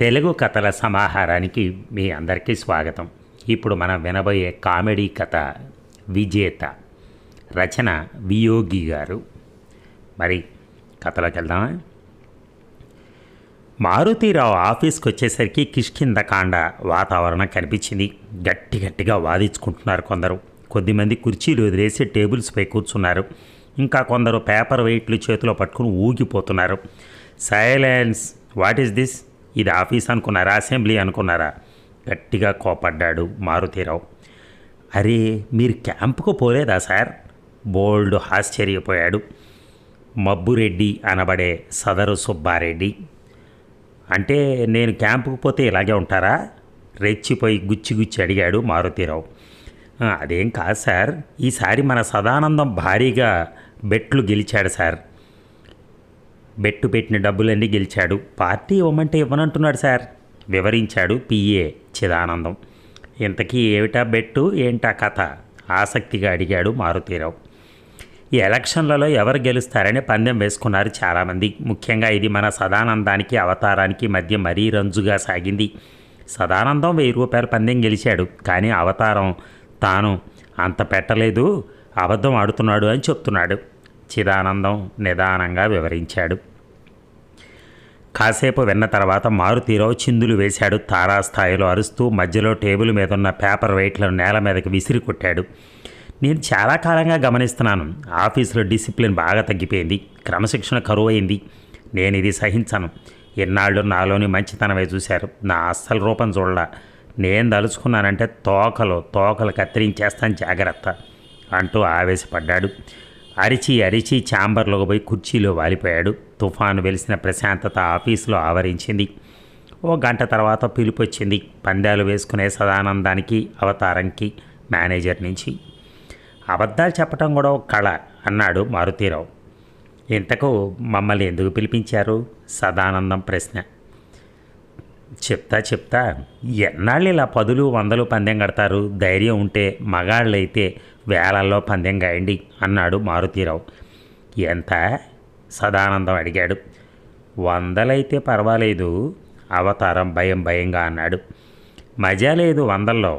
తెలుగు కథల సమాహారానికి మీ అందరికీ స్వాగతం. ఇప్పుడు మనం వినబోయే కామెడీ కథ విజేత. రచన వియోగి గారు. మరి కథలోకి వెళ్దామా? మారుతీరావు ఆఫీస్కి వచ్చేసరికి కిష్కిందకాండ వాతావరణం కనిపించింది. గట్టిగా వాదించుకుంటున్నారు కొందరు. కొద్దిమంది కుర్చీలు వదిలేసి టేబుల్స్పై కూర్చున్నారు. ఇంకా కొందరు పేపర్ వెయిట్లు చేతిలో పట్టుకుని ఊగిపోతున్నారు. సైలెన్స్! What is this? ఇది ఆఫీస్ అనుకున్నారా, అసెంబ్లీ అనుకున్నారా? గట్టిగా కోపడ్డాడు మారుతీరావు. అరే, మీరు క్యాంపుకు పోలేదా సార్? బోల్డ్ ఆశ్చర్యపోయాడు మబ్బురెడ్డి అనబడే సదరు సుబ్బారెడ్డి. అంటే నేను క్యాంపుకు పోతే ఇలాగే ఉంటారా? రెచ్చిపోయి గుచ్చి అడిగాడు మారుతీరావు. అదేం కాదు సార్, ఈసారి మన సదానందం భారీగా బెట్లు గెలిచాడు సార్. బెట్టు పెట్టిన డబ్బులన్నీ గెలిచాడు. పార్టీ ఇవ్వమంటే ఇవ్వనంటున్నాడు సార్, వివరించాడు పిఏ చిదానందం. ఇంతకీ ఏమిటా బెట్టు, ఏంటా కథ? ఆసక్తిగా అడిగాడు మారుతీరావు. ఈ ఎలక్షన్లలో ఎవరు గెలుస్తారని పందెం వేసుకున్నారు చాలామంది. ముఖ్యంగా ఇది మన సదానందానికి అవతారానికి మధ్య మరీ రంజుగా సాగింది. సదానందం 1000 రూపాయల పందెం గెలిచాడు, కానీ అవతారం తాను అంత పెట్టలేదు, అబద్ధం ఆడుతున్నాడు అని చెప్తున్నాడు. చిదానందం నిదానంగా వివరించాడు. కాసేపు విన్న తర్వాత మారుతీరావు చిందులు వేశాడు. తారాస్థాయిలో అరుస్తూ మధ్యలో టేబుల్ మీద ఉన్న పేపర్ వెయిట్లను నేల మీదకి విసిరి కొట్టాడు. నేను చాలా కాలంగా గమనిస్తున్నాను, ఆఫీసులో డిసిప్లిన్ బాగా తగ్గిపోయింది, క్రమశిక్షణ కరువు అయింది. నేను ఇది సహించను. ఎన్నాళ్ళు నాలోని మంచితనమే చూశారు, నా అస్సలు రూపం చూడలా. నేను దలుచుకున్నానంటే తోకలు కత్తిరించేస్తాను, జాగ్రత్త అంటూ ఆవేశపడ్డాడు. అరిచి ఛాంబర్లోకి పోయి కుర్చీలో వాలిపోయాడు. తుఫాను వెలిసిన ప్రశాంతత ఆఫీసులో ఆవరించింది. ఓ గంట తర్వాత పిలుపు వచ్చింది. పందాలు వేసుకునే సదానందానికి అవతారంకి మేనేజర్ నుంచి. అబద్ధాలు చెప్పడం కూడా ఒక కళ అన్నాడు మారుతీరావు. ఇంతకు మమ్మల్ని ఎందుకు పిలిపించారు? సదానందం ప్రశ్న. చెప్తా ఎన్నాళ్ళు ఇలా 10, 100 పందెం కడతారు? ధైర్యం ఉంటే మగాళ్ళైతే వేలల్లో పందెం గాయండి అన్నాడు మారుతీరావు. ఎంత? సదానందం అడిగాడు. 100 అయితే పర్వాలేదు, అవతారం భయంగా అన్నాడు. మజా లేదు 100లో.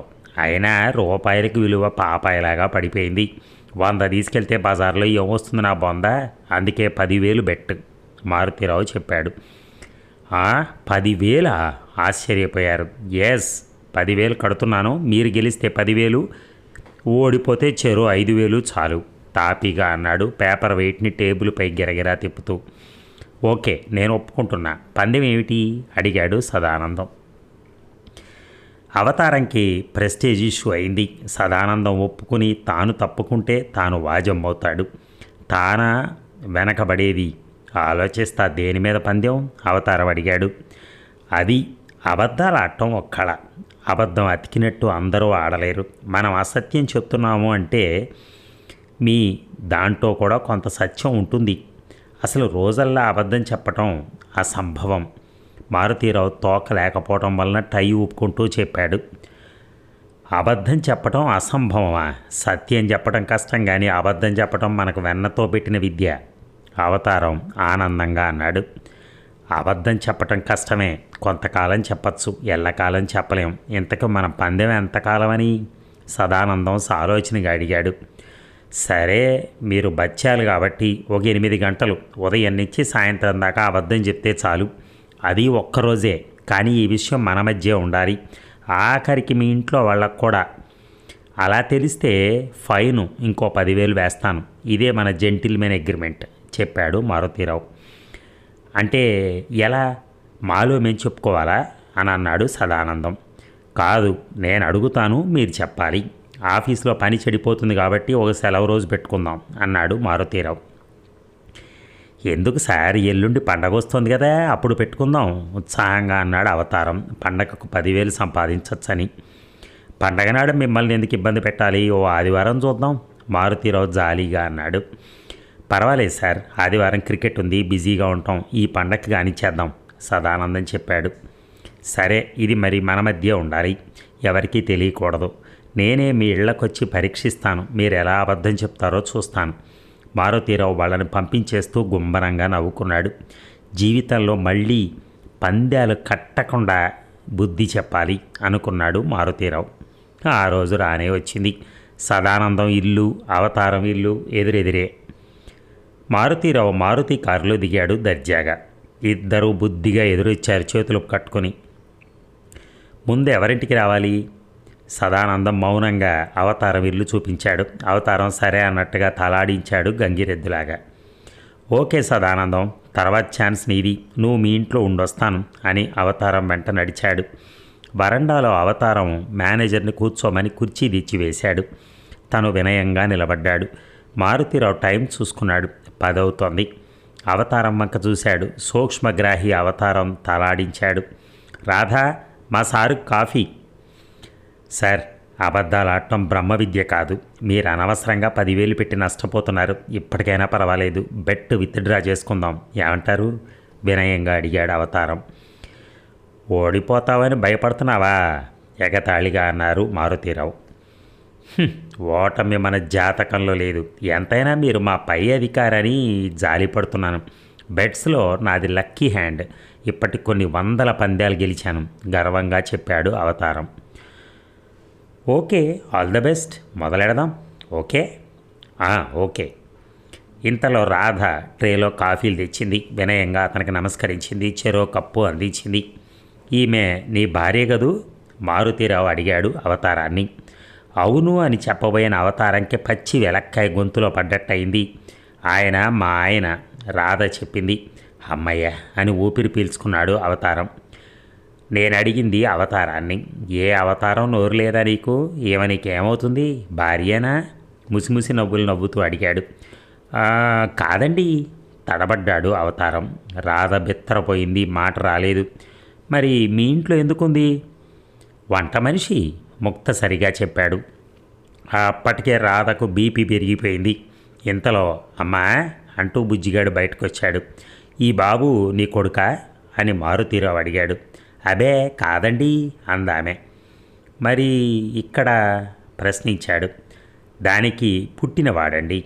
అయినా రూపాయలకి విలువ పాపాయలాగా పడిపోయింది. 100 తీసుకెళ్తే బజార్లో ఏమొస్తుంది నా బొంద? అందుకే 10,000 బెట్ మారుతీరావు చెప్పాడు. 10,000? ఆశ్చర్యపోయారు. ఎస్, 10,000 కడుతున్నాను. మీరు గెలిస్తే 10,000, ఓడిపోతే చెరో 5,000 చాలు తాపీగా అన్నాడు పేపర్ వెయిట్ని టేబుల్పై గిరగిరా తిప్పుతూ. ఓకే, నేను ఒప్పుకుంటున్నా. పందెం ఏమిటి అడిగాడు సదానందం. అవతారంకి ప్రెస్టేజ్ ఇష్యూ అయింది. సదానందం ఒప్పుకుని తాను తప్పుకుంటే తాను వాజమ్మవుతాడు. తానా వెనకబడేది ఆలోచిస్తా. దేని మీద పందెం? అవతారం అడిగాడు. అది అబద్ధాలు ఆడటం ఒక కళ. అబద్ధం అతికినట్టు అందరూ ఆడలేరు. మనం అసత్యం చెప్తున్నాము అంటే మీ దాంట్లో కూడా కొంత సత్యం ఉంటుంది. అసలు రోజల్లా అబద్ధం చెప్పటం అసంభవం. మారుతీరావు తోక లేకపోవటం వలన టై ఊపుకుంటూ చెప్పాడు. అబద్ధం చెప్పటం అసంభవమా? సత్యం చెప్పడం కష్టం, కానీ అబద్ధం చెప్పటం మనకు వెన్నతో పెట్టిన విద్య. అవతారం ఆనందంగా అన్నాడు. అబద్ధం చెప్పటం కష్టమే, కొంతకాలం చెప్పచ్చు, ఎల్లకాలం చెప్పలేం. ఇంతకు మన పందెం ఎంతకాలం అని సదానందం సాలోచనగా అడిగాడు. సరే, మీరు బచ్చాలు కాబట్టి ఒక 8 గంటలు, ఉదయం నుంచి సాయంత్రం దాకా అబద్ధం చెప్తే చాలు. అది ఒక్కరోజే, కానీ ఈ విషయం మన మధ్య ఉండాలి. ఆఖరికి మీ ఇంట్లో వాళ్ళకు కూడా. అలా తెలిస్తే ఫైను ఇంకో 10,000 వేస్తాను. ఇదే మన జెంటిల్మెన్ అగ్రిమెంట్ చెప్పాడు మారుతీరావు. అంటే ఎలా? మాలో మేము చెప్పుకోవాలా అని అన్నాడు సదానందం. కాదు, నేను అడుగుతాను, మీరు చెప్పాలి. ఆఫీస్లో పని చెడిపోతుంది కాబట్టి ఒక సెలవు రోజు పెట్టుకుందాం అన్నాడు మారుతీరావు. ఎందుకు సార్, ఎల్లుండి పండగ వస్తుంది కదా, అప్పుడు పెట్టుకుందాం ఉత్సాహంగా అన్నాడు అవతారం. పండగకు 10,000 సంపాదించవచ్చని. పండగ నాడు మిమ్మల్ని ఎందుకు ఇబ్బంది పెట్టాలి? ఓ ఆదివారం చూద్దాం మారుతీరావు జాలీగా అన్నాడు. పర్వాలేదు సార్, ఆదివారం క్రికెట్ ఉంది, బిజీగా ఉంటాం. ఈ పండగకి కానిచ్చేద్దాం సదానందం చెప్పాడు. సరే, ఇది మరి మన మధ్య ఉండాలి, ఎవరికీ తెలియకూడదు. నేనే మీ ఇళ్లకొచ్చి పరీక్షిస్తాను, మీరు ఎలా అబద్ధం చెప్తారో చూస్తాను. మారుతీరావు వాళ్ళని పంపించేస్తూ గుంభనంగా నవ్వుకున్నాడు. జీవితంలో మళ్ళీ పందాలు కట్టకుండా బుద్ధి చెప్పాలి అనుకున్నాడు మారుతీరావు. ఆ రోజు రానే వచ్చింది. సదానందం ఇల్లు, అవతారం ఇల్లు ఎదురెదిరే. మారుతీరావు మారుతి కారులో దిగాడు దర్జాగా. ఇద్దరూ బుద్ధిగా ఎదురొచ్చారు చేతులు కట్టుకొని. ముందు ఎవరింటికి రావాలి? సదానందం మౌనంగా అవతారం ఇల్లు చూపించాడు. అవతారం సరే అన్నట్టుగా తలాడించాడు గంగిరెద్దులాగా. ఓకే సదానందం, తర్వాత ఛాన్స్ నీది, నువ్వు మీ ఇంట్లో ఉండొస్తాను అని అవతారం వెంట నడిచాడు. వరండాలో అవతారం మేనేజర్ని కూర్చోమని కుర్చీ తెచ్చి వేశాడు. తను వినయంగా నిలబడ్డాడు. మారుతీరావు టైం చూసుకున్నాడు. 10 అవుతోంది. అవతారం వంక చూశాడు. సూక్ష్మగ్రాహి అవతారం తలాడించాడు. రాధా, మా సారు కాఫీ. సార్, అబద్ధాలు ఆడటం బ్రహ్మ విద్య కాదు. మీరు అనవసరంగా 10,000 పెట్టి నష్టపోతున్నారు. ఇప్పటికైనా పర్వాలేదు, బెట్ విత్డ్రా చేసుకుందాం, ఏమంటారు? వినయంగా అడిగాడు అవతారం. ఓడిపోతావని భయపడుతున్నావా? ఎగతాళిగా అన్నారు మారుతీరావు. ఓటమి మన జాతకంలో లేదు. ఎంతైనా మీరు మా పై అధికారని జాలిపడుతున్నాను. బెట్స్లో నాది లక్కీ హ్యాండ్. ఇప్పటికి కొన్ని 100 పందాలు గెలిచాను గర్వంగా చెప్పాడు అవతారం. ఓకే, ఆల్ ద బెస్ట్, మొదలెడదాం. Okay okay. ఇంతలో రాధ ట్రేలో కాఫీలు తెచ్చింది. వినయంగా అతనికి నమస్కరించింది. చెరో కప్పు అందించింది. ఈమె నీ భార్య గదు? మారుతీరావు అడిగాడు అవతారాన్ని. అవును అని చెప్పబోయిన అవతారంకి పచ్చి వెలక్కాయ గొంతులో పడ్డట్టయింది. ఆయన మా ఆయన, రాధ చెప్పింది. అమ్మయ్య అని ఊపిరి పీల్చుకున్నాడు అవతారం. నేను అడిగింది అవతారాన్ని. ఏ అవతారం నోరు లేదా నీకు? నీకేమవుతుంది, భార్యేనా? ముసిముసి నవ్వులు నవ్వుతూ అడిగాడు. కాదండి, తడబడ్డాడు అవతారం. రాధ బెత్తరపోయింది, మాట రాలేదు. మరి మీ ఇంట్లో ఎందుకుంది? వంట మనిషి, ముక్తసరిగా చెప్పాడు. అప్పటికే రాధకు బీపీ పెరిగిపోయింది. ఇంతలో అమ్మా అంటూ బుజ్జిగాడు బయటకు వచ్చాడు. ఈ బాబు నీ కొడుకా అని మారుతీరావు అడిగాడు. అబే కాదండి అందామె. మరి ఇక్కడ ప్రశ్నించాడు. దానికి పుట్టినవాడండి.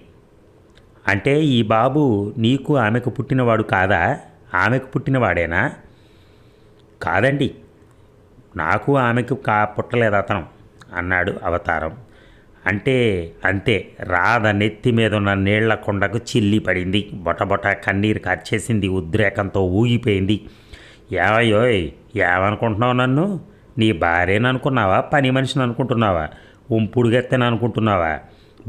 అంటే ఈ బాబు నీకు ఆమెకు పుట్టినవాడు కాదా? ఆమెకు పుట్టినవాడేనా? కాదండి, నాకు ఆమెకు పుట్టలేదు అతను అన్నాడు అవతారం. అంటే అంతే. రాధ నెత్తి మీద ఉన్న నీళ్ల కొండకు చిల్లి పడింది. బొటబొట కన్నీరు కార్చేసింది. ఉద్రేకంతో ఊగిపోయింది. ఏవయోయ్, ఏమనుకుంటున్నావు నన్ను? నీ భార్యను అనుకున్నావా, పని మనిషిని అనుకుంటున్నావా, ఉంపుడు గత్తెని అనుకుంటున్నావా?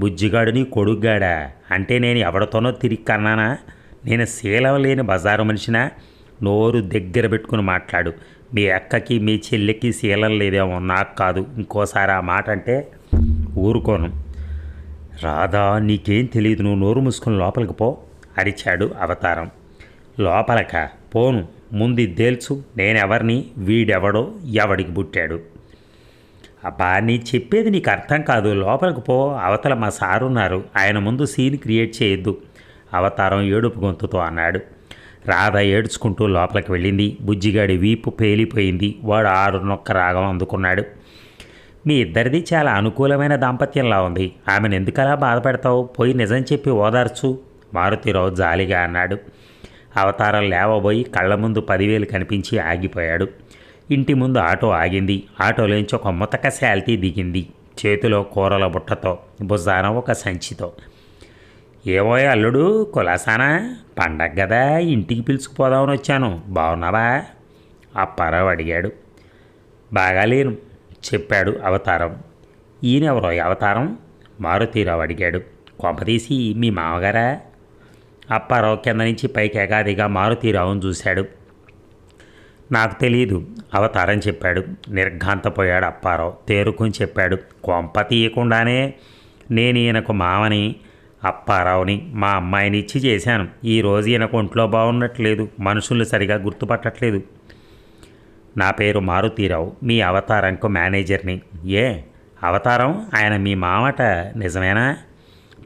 బుజ్జిగాడు నీ కొడుగ్గాడా? అంటే నేను ఎవరితోనో తిరిగి కన్నానా? నేను శీలం లేని బజారు మనిషినా? నోరు దగ్గర పెట్టుకుని మాట్లాడు. మీ అక్కకి మీ చెల్లికి శీలం లేదేమో, నాకు కాదు. ఇంకోసారి ఆ మాట అంటే ఊరుకోను. రాధా, నీకేం తెలియదు, నువ్వు నోరు మూసుకుని లోపలికి పో అరిచాడు అవతారం. లోపలక పోను, ముందు తేల్చు, నేనెవరిని, వీడెవడో, ఎవడికి పుట్టాడు. అబ్బా, నీ చెప్పేది నీకు అర్థం కాదు, లోపలికి పో. అవతల మా సారున్నారు, ఆయన ముందు సీన్ క్రియేట్ చేయొద్దు అవతారం ఏడుపు గొంతుతో అన్నాడు. రాధ ఏడ్చుకుంటూ లోపలికి వెళ్ళింది. బుజ్జిగాడి వీపు పేలిపోయింది. వాడు 6 రాగం అందుకున్నాడు. మీ ఇద్దరిది చాలా అనుకూలమైన దాంపత్యంలా ఉంది. ఆమెను ఎందుకలా బాధపెడతావు? పోయి నిజం చెప్పి ఓదార్చు మారుతీరావు జాలిగా అన్నాడు. అవతారం లేవబోయి కళ్ళ ముందు 10,000 కనిపించి ఆగిపోయాడు. ఇంటి ముందు ఆటో ఆగింది. ఆటోలోంచి ఒక ముతక శాల్తీ దిగింది. చేతిలో కూరల బుట్టతో, భుజాన ఒక సంచితో. ఏవో అల్లుడు కులాసానా, పండగ కదా, ఇంటికి పిలుచుకుపోదామని వచ్చాను, బాగున్నావా? అప్పారావు అడిగాడు. బాగాలేను చెప్పాడు అవతారం. ఈయనెవరో అవతారం? మారుతీరావు అడిగాడు. కొంపదీసి మీ మామగారా? అప్పారావు కింద నుంచి పైకి ఎగాదిగా మారుతీరావును చూశాడు. నాకు తెలియదు అవతారం చెప్పాడు. నిర్ఘాంతపోయాడు అప్పారావు. తేరుకుని చెప్పాడు. కొంప తీయకుండానే నేను ఈయనకు మామని, అప్పారావుని, మా అమ్మాయిని ఇచ్చి చేశాను. ఈరోజు ఈయనకు ఒంట్లో బాగున్నట్లేదు, మనుషులు సరిగా గుర్తుపట్టట్లేదు. నా పేరు మారుతీరావు, మీ అవతారంకు మేనేజర్ని. ఏ అవతారం, ఆయన మీ మామట నిజమేనా?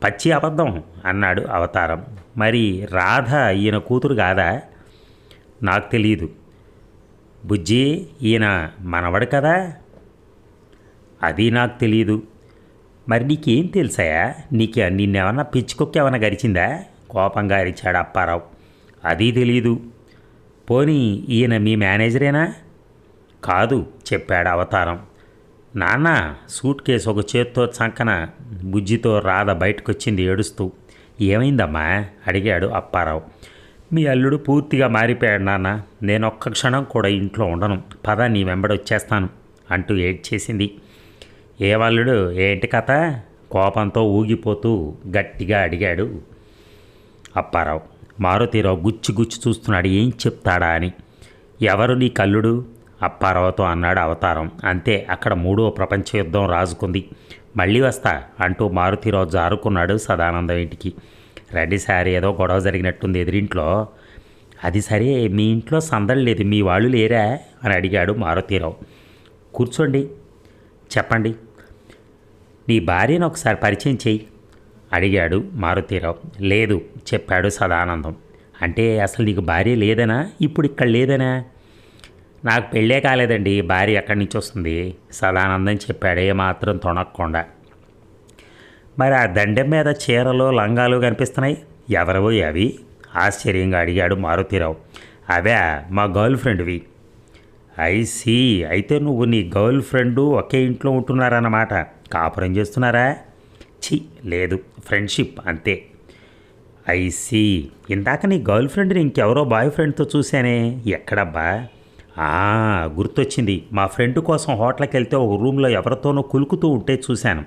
పచ్చి అబద్ధం అన్నాడు అవతారం. మరి రాధ ఈయన కూతురు కాదా? నాకు తెలియదు. బుజ్జి, ఈయన మనవడు కదా? అది నాకు తెలియదు. మరి నీకేం తెలుసాయా? నిన్నేమన్నా పిచ్చుకొక్క ఏమన్నా గరిచిందా? కోపంగా అరిచాడు అప్పారావు. అది తెలీదు. పోనీ ఈయన మీ మేనేజరేనా? కాదు చెప్పాడు అవతారం. నాన్న సూట్ కేసు ఒక చేత్తో చంకన బుజ్జితో రాధ బయటకొచ్చింది ఏడుస్తూ. ఏమైందమ్మా అడిగాడు అప్పారావు. మీ అల్లుడు పూర్తిగా మారిపోయాడు నాన్న, నేను ఒక్క క్షణం కూడా ఇంట్లో ఉండను, పద నీ వెంబడి వచ్చేస్తాను అంటూ ఏడ్చేసింది. ఏ వాళ్ళుడు ఏంటి కథ? కోపంతో ఊగిపోతూ గట్టిగా అడిగాడు అప్పారావు. మారుతీరావు గుచ్చి గుచ్చి చూస్తున్నాడు ఏం చెప్తాడా అని. ఎవరు నీ కల్లుడు? అప్పారావుతో అన్నాడు అవతారం. అంతే, అక్కడ 3వ ప్రపంచ యుద్ధం రాజుకుంది. మళ్ళీ వస్తా అంటూ మారుతీరావు జారుకున్నాడు సదానందం ఇంటికి. రండి సార్, ఏదో గొడవ జరిగినట్టుంది ఎదురింట్లో. అది సరే, మీ ఇంట్లో సందడి లేదు, మీ వాళ్ళు లేరా అని అడిగాడు మారుతీరావు. కూర్చోండి, చెప్పండి. నీ భార్యను ఒకసారి పరిచయం చెయ్యి అడిగాడు మారుతీరావు. లేదు చెప్పాడు సదానందం. అంటే అసలు నీకు భార్య లేదనా? ఇప్పుడు ఇక్కడ లేదనా? నాకు పెళ్ళే కాలేదండి, భార్య ఎక్కడి నుంచి వస్తుంది సదానందం చెప్పాడు ఏమాత్రం తొణక్కుండా. మరి ఆ దండెం మీద చీరలు లంగాలు కనిపిస్తున్నాయి, ఎవరవో అవి ఆశ్చర్యంగా అడిగాడు మారుతీరావు. అవే మా గర్ల్ ఫ్రెండ్వి. ఐసీ, అయితే నువ్వు నీ గర్ల్ ఫ్రెండు ఒకే ఇంట్లో ఉంటున్నారన్నమాట, కాపురం చేస్తున్నారా? ఛీ లేదు, ఫ్రెండ్షిప్ అంతే. ఐసీ, ఇందాక నీ గర్ల్ ఫ్రెండ్ని ఇంకెవరో బాయ్ ఫ్రెండ్తో చూశానే, ఎక్కడబ్బా? గుర్తొచ్చింది, మా ఫ్రెండ్ కోసం హోటల్కి వెళ్తే ఒక రూమ్లో ఎవరితోనో కులుకుతూ ఉంటే చూశాను.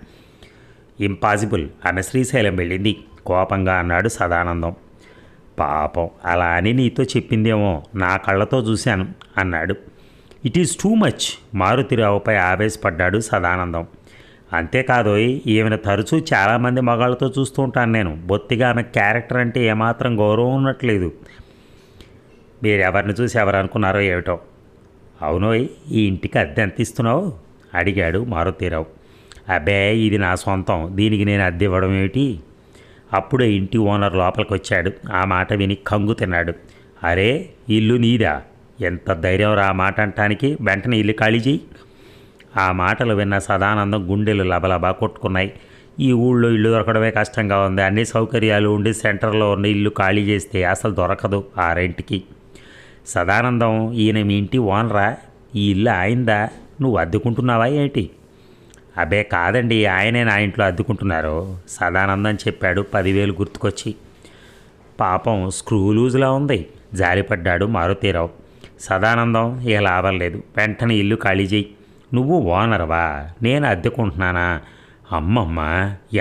ఇంపాసిబుల్, ఆమె శ్రీశైలం వెళ్ళింది కోపంగా అన్నాడు సదానందం. పాపం, అలా అని నీతో చెప్పిందేమో, నా కళ్ళతో చూశాను అన్నాడు. ఇట్ ఈజ్ టూ మచ్, మారుతిరావుపై ఆవేశపడ్డాడు సదానందం. అంతేకాదోయ్, ఈమెను తరచూ చాలామంది మగాళ్ళతో చూస్తూ ఉంటాను నేను, బొత్తిగా ఆమె క్యారెక్టర్ అంటే ఏమాత్రం గౌరవం ఉన్నట్లేదు. మీరు ఎవరిని చూసి ఎవరు అనుకున్నారో ఏమిటో. అవునోయ్, ఈ ఇంటికి అద్దె ఎంత ఇస్తున్నావు అడిగాడు మారుతీరావు. అబ్బే, ఇది నా సొంతం, దీనికి నేను అద్దె ఇవ్వడం ఏమిటి? అప్పుడే ఇంటి ఓనర్ లోపలికి వచ్చాడు. ఆ మాట విని కంగు తిన్నాడు. అరే, ఇల్లు నీదా? ఎంత ధైర్యం రా ఆ మాట అంటానికి, వెంటనే ఇల్లు ఖాళీ చేయి. ఆ మాటలు విన్న సదానందం గుండెలు లబలబా కొట్టుకున్నాయి. ఈ ఊళ్ళో ఇల్లు దొరకడమే కష్టంగా ఉంది, అన్ని సౌకర్యాలు ఉండి సెంటర్లో ఉన్న ఇల్లు ఖాళీ చేస్తే అసలు దొరకదు ఆ రెంట్కి. సదానందం, ఈయన మీ ఇంటి ఓనరా? ఈ ఇల్లు ఆయిందా? నువ్వు అద్దెకుంటున్నావా ఏంటి? అబ్బే కాదండి, ఆయనే నా ఇంట్లో అద్దుకుంటున్నారు సదానందం చెప్పాడు 10,000 గుర్తుకొచ్చి. పాపం స్క్రూ లూజ్లా ఉంది జారిపడ్డాడు మారుతీరావు. సదానందం, ఇక లాభం లేదు, వెంటనే ఇల్లు ఖాళీ చేయి. నువ్వు ఓనర్వా, నేను అద్దెకుంటున్నానా? అమ్మమ్మ,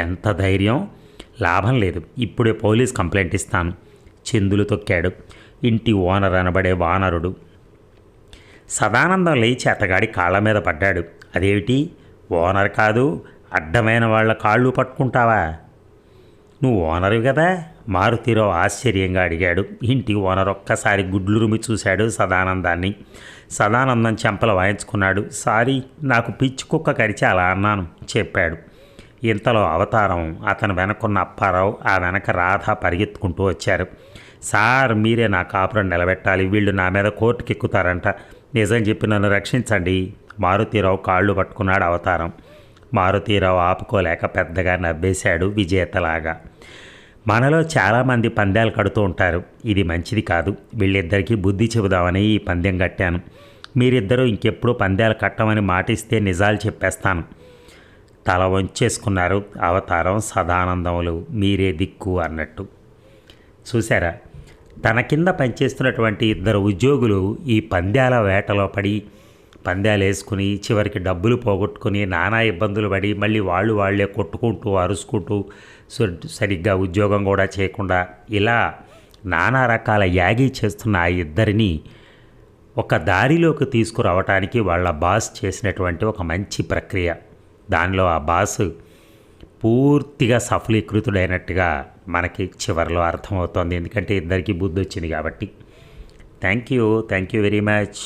ఎంత ధైర్యం! లాభం లేదు, ఇప్పుడే పోలీస్ కంప్లైంట్ ఇస్తాను చిందులు తొక్కాడు ఇంటి ఓనర్ అనబడే వానరుడు. సదానందం లేచి అతగాడి కాళ్ళ మీద పడ్డాడు. అదేమిటి, ఓనర్ కాదు, అడ్డమైన వాళ్ళ కాళ్ళు పట్టుకుంటావా? నువ్వు ఓనరు కదా? మారుతీరావు ఆశ్చర్యంగా అడిగాడు. ఇంటి ఓనర్ ఒక్కసారి గుడ్లు రుమి చూశాడు సదానందాన్ని. సదానందం చెంపలు వాయించుకున్నాడు. సారీ, నాకు పిచ్చి కుక్క కరిచి అలా అన్నాను చెప్పాడు. ఇంతలో అవతారం, అతను వెనకున్న అప్పారావు, ఆ వెనక రాధ పరిగెత్తుకుంటూ వచ్చారు. సార్, మీరే నా కాపురం నిలబెట్టాలి, వీళ్ళు నా మీద కోర్టుకి ఎక్కుతారంట, నిజం చెప్పి నన్ను రక్షించండి. మారుతీరావు కాళ్ళు పట్టుకున్నాడు అవతారం. మారుతీరావు ఆపుకోలేక పెద్దగా నవ్వేశాడు విజేతలాగా. మనలో చాలామంది పందాలు కడుతూ ఉంటారు, ఇది మంచిది కాదు, వీళ్ళిద్దరికీ బుద్ధి చెబుదామని ఈ పందెం కట్టాను. మీరిద్దరూ ఇంకెప్పుడు పందాలు కట్టమని మాటిస్తే నిజాలు చెప్పేస్తాను. తల వంచేసుకున్నారు అవతారం సదానందములు. మీరే దిక్కు అన్నట్టు. చూసారా, తన కింద పనిచేస్తున్నటువంటి 2 ఉద్యోగులు ఈ పందాల వేటలో పడి పందాలు వేసుకుని చివరికి డబ్బులు పోగొట్టుకుని నానా ఇబ్బందులు పడి మళ్ళీ వాళ్ళే కొట్టుకుంటూ అరుచుకుంటూ సరిగ్గా ఉద్యోగం కూడా చేయకుండా ఇలా నానా రకాల యాగి చేస్తున్న ఆ ఇద్దరిని ఒక దారిలోకి తీసుకురావటానికి వాళ్ళ బాస్ చేసినటువంటి ఒక మంచి ప్రక్రియ. దానిలో ఆ బాస్ పూర్తిగా సఫలీకృతుడైనట్టుగా మనకి చివరిలో అర్థమవుతోంది. ఎందుకంటే ఇద్దరికీ బుద్ధి వచ్చింది కాబట్టి. Thank you very much.